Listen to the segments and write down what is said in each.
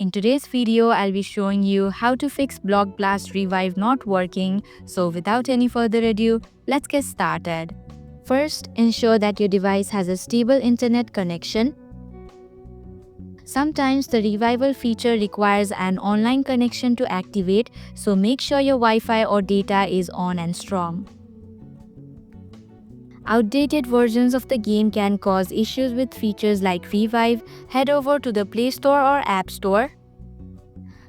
In today's video, I'll be showing you how to fix Blockblast Revive not working. So without any further ado, let's get started. First, ensure that your device has a stable internet connection. Sometimes the revival feature requires an online connection to activate, so make sure your Wi-Fi or data is on and strong. Outdated versions of the game can cause issues with features like Revive. Head over to the Play Store or App Store.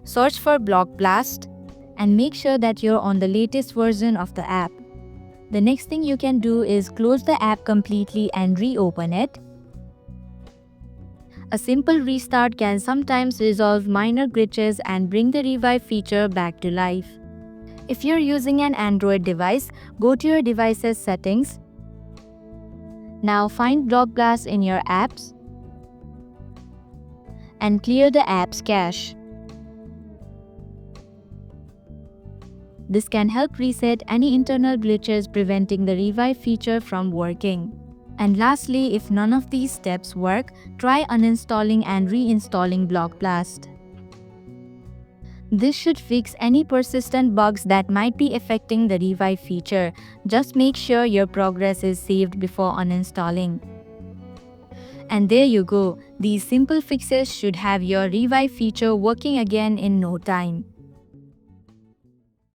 Search for Blockblast and make sure that you're on the latest version of the app. The next thing you can do is close the app completely and reopen it. A simple restart can sometimes resolve minor glitches and bring the Revive feature back to life. If you're using an Android device, go to your device's settings. Now find Blockblast in your apps and clear the app's cache. This can help reset any internal glitches preventing the Revive feature from working. And lastly, if none of these steps work, try uninstalling and reinstalling Blockblast. This should fix any persistent bugs that might be affecting the Revive feature. Just make sure your progress is saved before uninstalling. And there you go. These simple fixes should have your Revive feature working again in no time.